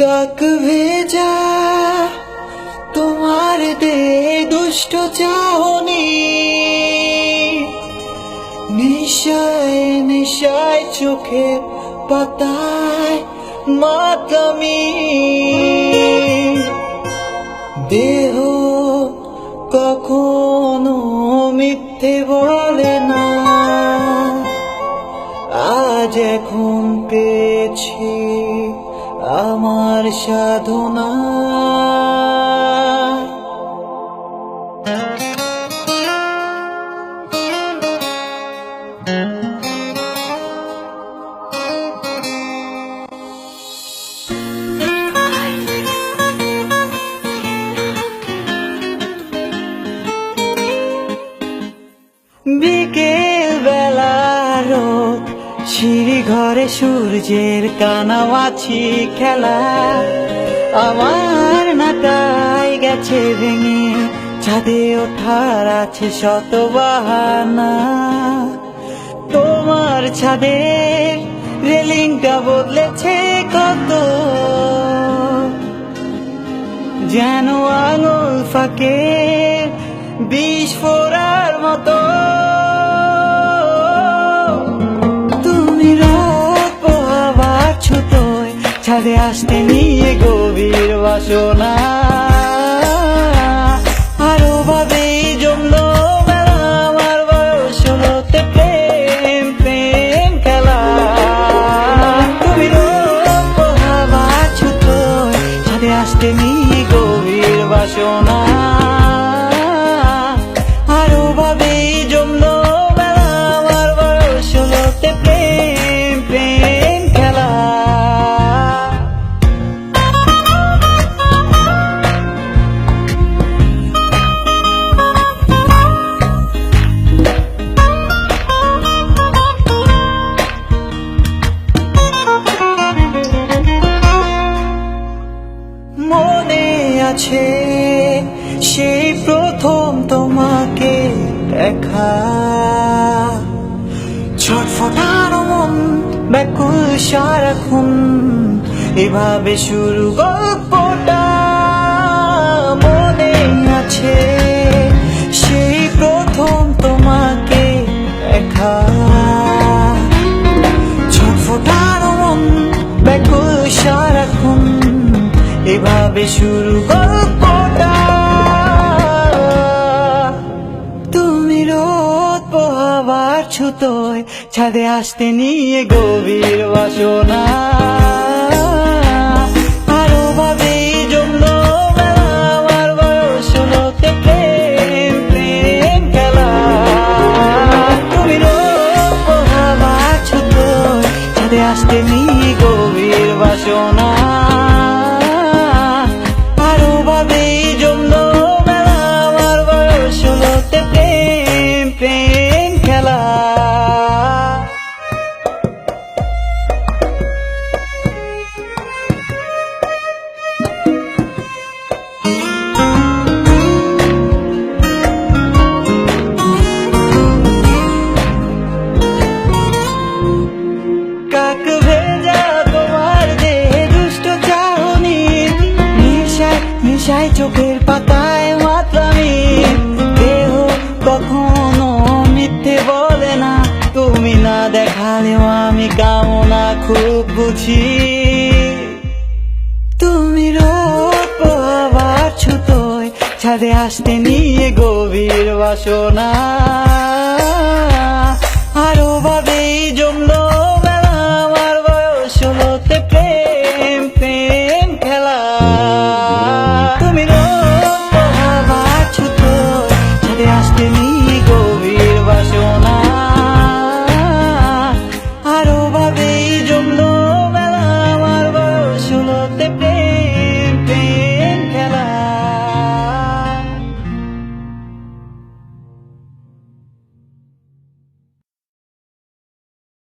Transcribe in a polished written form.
কাক ভেজা তোমার দে দুষ্ট চাহনি, নিশায় নিশায় চোখে পাতায় মাতলামি। দেহ কখনো মিথ্যে বলে না, আজ এখন পেয়েছি আমার সাধনা। বিকেল বেলা রোদ, সিঁড়ি ঘরে সূর্যের কানামাছি খেলা। আমার নাটায় গেছে ভেঙে, ছাদে ওঠার আছে শত বাহানা। তোমার ছাদের রেলিংটা বদলেছে কত, যেন আঙুল ফাঁকে বিষ ফোড়ার মতো। তুমি রোদ পোহাবার ছুতোয় ছাদে আসতে নিয়ে গভীর বাসনা। আরো ভাবেই জমলো মেলা, আমার বয়স হলোতে প্রেম প্রেম খেলা। তুমি রোদ পোহাবার ছুতোয় ছাদে আসতে নিয়ে গভীর বাসনা। মনে আছে সেই প্রথম তোমাকে দেখা, ছটফটানো মন ব্যাকুল সারাক্ষণ, এভাবে শুরু গল্পটা। মনে আছে সেই প্রথম তোমাকে দেখা, ছটফটানো মন ব্যাকুল সারাক্ষণ, এভাবে শুরু গল্পটা। তুমি রোদ পোহাবার ছুতোয় ছাদে আসতে নিয়ে গভীর বাসনা। আরো ভাবেই জমলো মেলা, আমার বয়স হলোতে প্রেম প্রেম খেলা। তুমি রোদ পোহাবার ছুতোয় ছাদে আসতে নিয়ে গভীর বাসনা। কাক ভেজা তোমার দেহে দুষ্ট চাহনি, নিশায় নিশায় চোখের পাতায় মাতলামি। দেহ কখনো মিথ্যে বলে না, তুমি না দেখালেও আমি কামনা খুব বুঝি। তুমি রোদ পোহাবার ছুতোয় ছাদে আসতে নিয়ে গভীর বাসনা। আরো ভাবেই